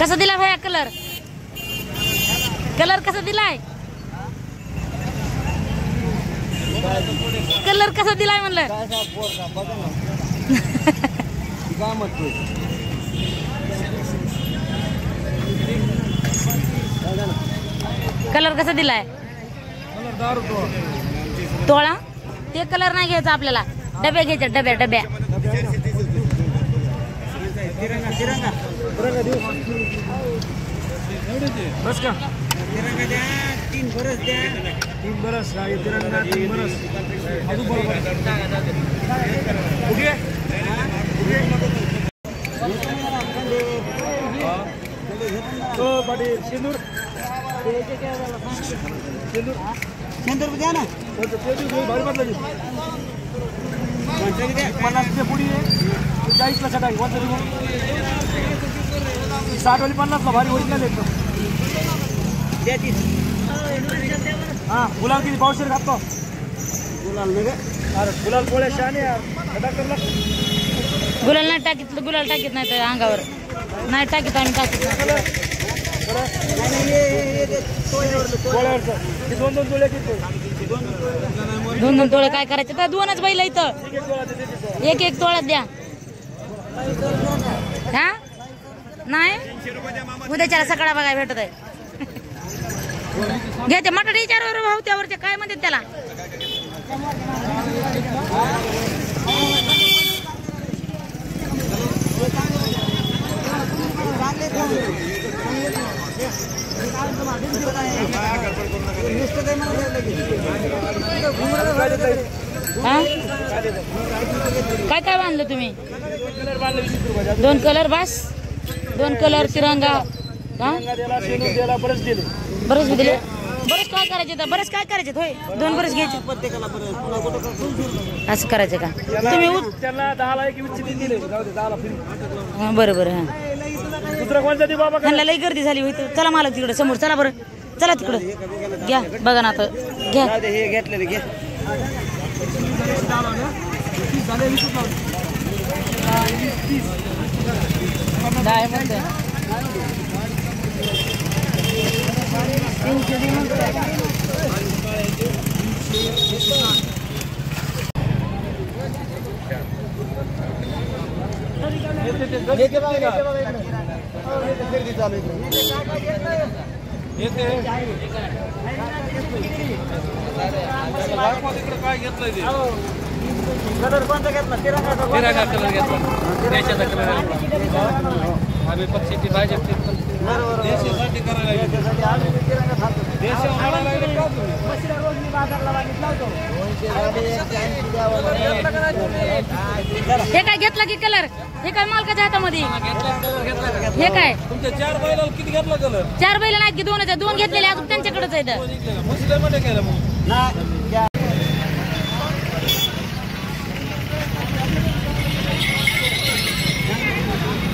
कसा दिला भैया कलर? कलर कसा दिलाय? कलर कसा दिलाय म्हणलं? कलर कसा दिलाय? तोळा? ते कलर नाही घ्यायचा आपल्याला, डब्या घ्यायच्या, डब्या डब्या. बस का? तिरंगा द्या, 3 बरस द्या. 3 बरस तिरंगा 3 बरस. अजून बरोबर. ओके. तो बडी सिंदूर. सिंदूर. सिंदूर द्या ना. तो भारी बदलली. 50 ची पुडी आहे. 40 ला छटाई. 60 वाली 50 ला भारी ओरिजिनल एकदम. हाँ गुलाल किती पावशेर घालतो? गुलाल नाही का? अरे गुलाल पोळ्या शाने यार. गुलाल नाही टाकीत, गुलाल टाकीत नाही तर अंगावर नाही टाकीत आम्ही टाकीत. दोन दोन तोळे काय करायचे? तर 2च बैल इथं. एक एक तोळा द्या. हा नाही उद्याच्याला सकाळ बघाय भेटत आहे. घ्या ते मटण विचारावर भाऊ त्यावरचे काय म्हणतात त्याला. काय काय बांधलं तुम्ही? 2 कलर बस. 2 कलर तिरंगा. बरेच दिले. बरेच काय करायचे तर? बरेच काय करायचे? होय 2 बरेच घ्यायचे. असं करायचं का तुम्ही? बरं बरं. हा लई गर्दी झाली होती. चला मला तिकडे समोर. चला बरं, चला तिकडं. घ्या बघा ना आता. घ्या हे घेतलेले घ्या. काय घेतलंय? कलर कोणता घेतला? तिरंगा कलर घेतला. देशाचा कलर आम्ही पक्षाची भाजपची देशासाठी करायला हे काय घेतला की कलर? हे काय मालकाच्या हातामध्ये? हे काय तुमच्या 4 बैलाला किती घेतला कलर? 4 बैल नाहीत की 2च. 2 घेतलेले अजून त्यांच्याकडेच आहेत. मुस्लिम केलं मग.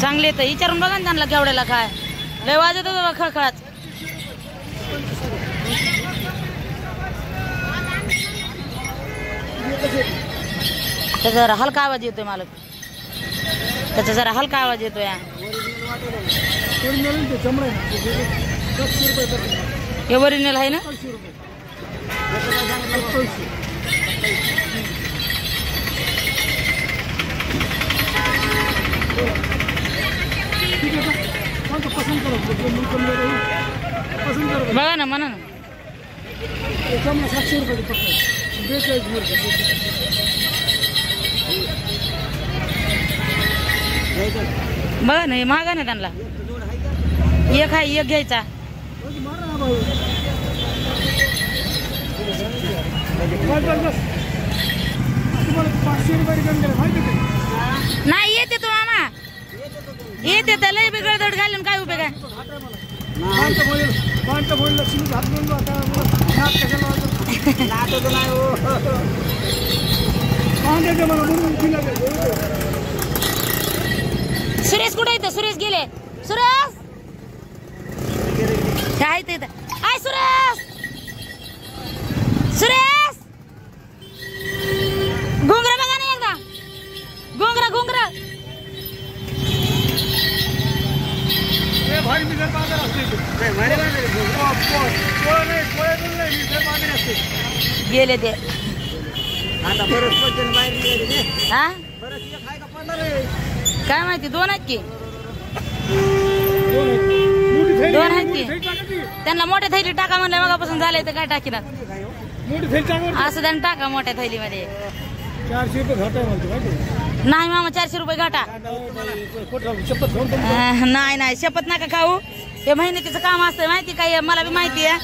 चांगले तर विचारून बघा ना त्यांना केवढ्याला काय. लय वाजत होतं खळखळात. त्याचा जरा हलका आवाज येतोय मालक. त्याचा जरा हलका आवाज येतोय. हे ओरिजिनल आहे ना? बघा ना म्हणा ना. बघा ना हे महागा ना त्यांना. एक आहे, एक घ्यायचा. नाही येते तो मामा येते तर लय बिघड दड घालून काय उपयोग आहे सुरेश कुठे येतं सुरेश गेले सुरेश काय ते आय सुरेश सुरेश घुंगरा बघा ना एकदा घुंगरा घुंगरा गेले ते आता बरंच पटकन बाहेर गेले हा बरंच एक आहे का पडलं रे काय माहिती दोन आहेत की दोन आहेत की त्यांना मोठ्या थैली टाका म्हणलं मगापासून झालंय तर काय टाकीना असं त्यांनी टाका मोठ्या थैलीमध्ये 400 रुपये घाटा म्हणतो नाही मामा 400 रुपये घाटा नाही नाही शपथ नका खाऊ हे मेहनतीचं काम असतं माहिती काय मला बी माहिती आहे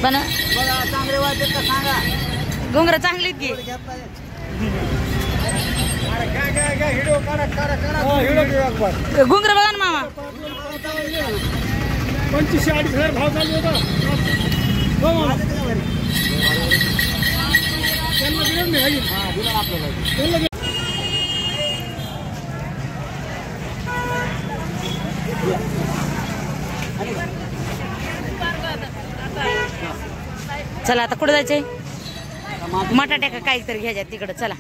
पण चांगले वाटत का सांगा घुंगरं चांगलीत की घुंगरं बघा ना मामा 25,000 भाव चालू होता चला आता कुठं जायचंय मटाट्या का काहीतरी घ्यायच्या तिकडं चला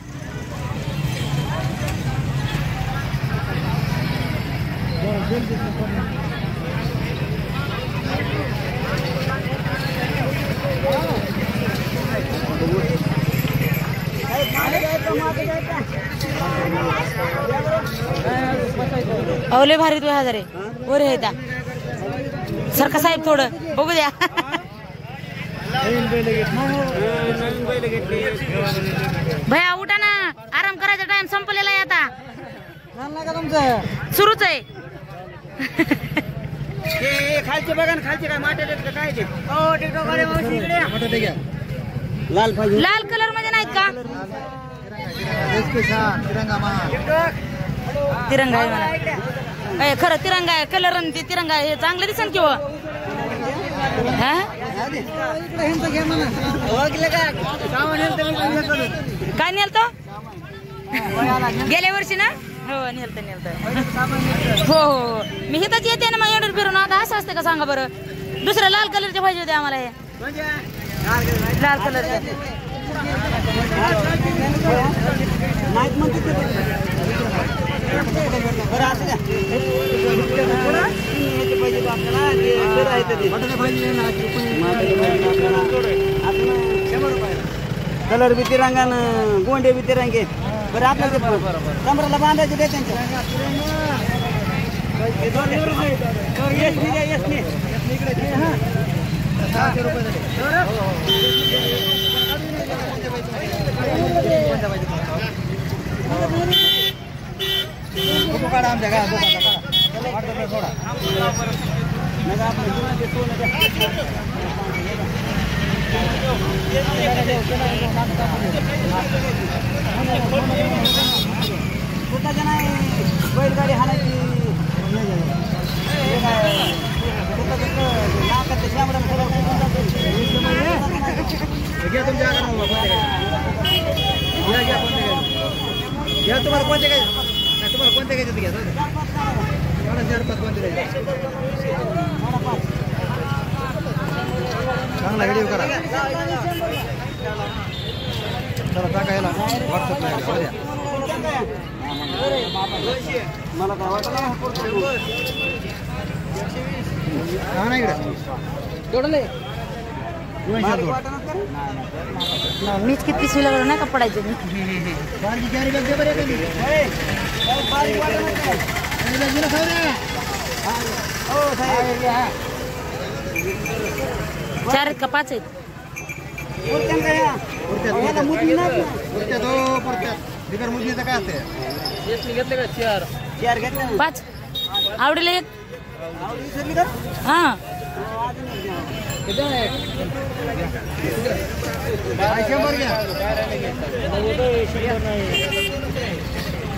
अवले भारी 2000 आहे वर आहे त्या सरका साहेब थोडं बघू द्या भैया उठा ना आराम करायचा टाइम संपलेला आहे आता सुरूच आहे खालचे बघा ना खालचे काय माटे देत का काय ते लाल पाहिजे लाल कलर मध्ये नाहीत का तिरंगा आहे मला खरं तिरंगा आहे कलर आणि ते तिरंगा आहे हे चांगलं दिसन किंवा हा काय नेलत गेल्या वर्षी ना हो नेलत हो हो मी हिथंच येते ना मग एवढं फिरून आता असं असते का सांगा बरं दुसरं लाल कलरचे पाहिजे होते आम्हाला हे लाल कलरचे कलर बी तिरंगान गोंडे बी तिरंगे बरं आपल्याला कमराला बांधायचे ते त्यांच्या बैलगाडी हाणायची तुम्हाला कोणते काय तुम्हाला कोणते घ्यायचे घ्या चांगला व्हिडिओ करा चला टाकायला व्हॉट्सअपला मला काय वाटलं ना इकडे जोडले मीच किती पिशवी लागलो नाही का पडायचं मी चार आहेत का 5 आहेत काय असते घेतले का 4 घेतले 5 आवडीला एक हा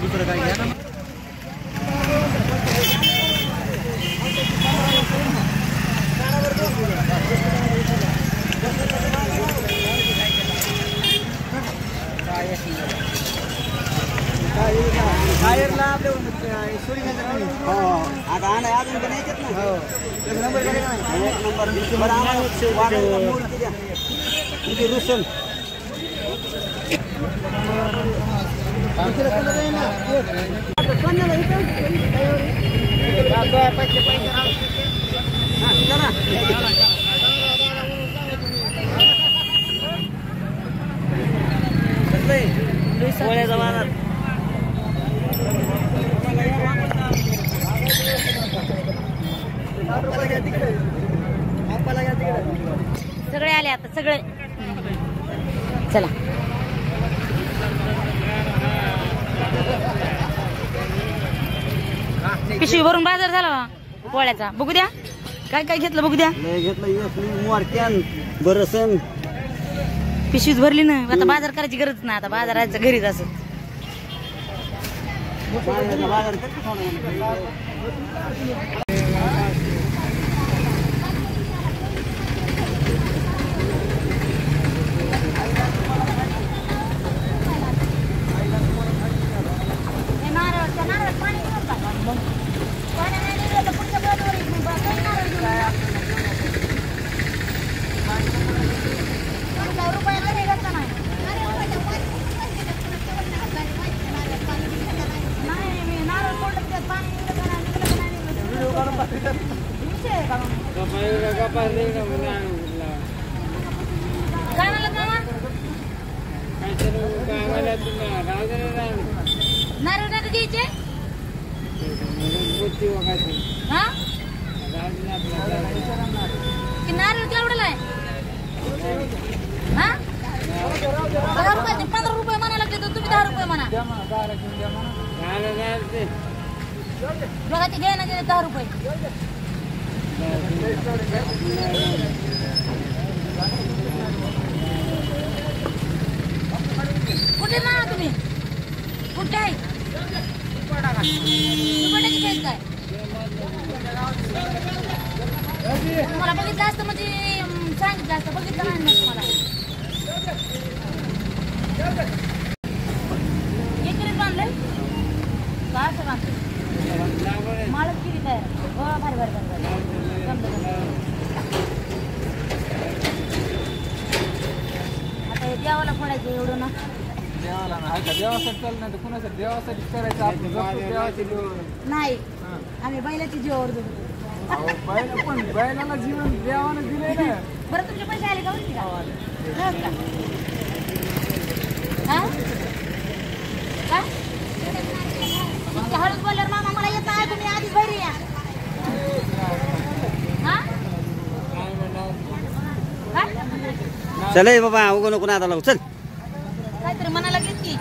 दुसरं काय घ्या ना. टायरला आपल्या आता आणा अजून पण यायच्यात ना. नंबर बरं आम्हाला किती रुसन सगळे आले आता सगळे. चला पिशवी भरून बाजार झाला पोळ्याचा. बघू द्या काय काय घेतलं बघू द्या. घेतलं बरसन पिशवीच भरली ना. आता बाजार करायची गरज नाही. आता बाजाराचं घरीच असत. नारळ का घ्यायचे नारळ केवढ्याला आहे. 10 रुपये 15 रुपये म्हणा लागते तर तुम्ही 10 रुपये म्हणा. बघा ते घ्या ना 10 रुपये. कुठे ना तुम्ही कुठे आहे काय तुम्हाला बघितलं असतं म्हणजे सांगितलं असतं. बघितलं नाही ना तुम्हाला. एकरीत बांधलंय का असं बांधलं माळच किती तयार. हो भारी भारी आता हे देवाला फोडायचं एवढं ना. देवाला ना देवासाठी चाललं नाही तर कुणासाठी देवासाठी करायचं. आपण देवाची नाही आम्ही बैलाची जीवावर देतो. पण बैलाला जीवन देवानं दिलंय ना. बरं तुमचे पैसे आले का होती का हळूच बोलल्यावर मामा मला येत आहे. तुम्ही आधीच बाहेर या. चल बाबा उगो नको ना आता चल काहीतरी मनाला घेतली.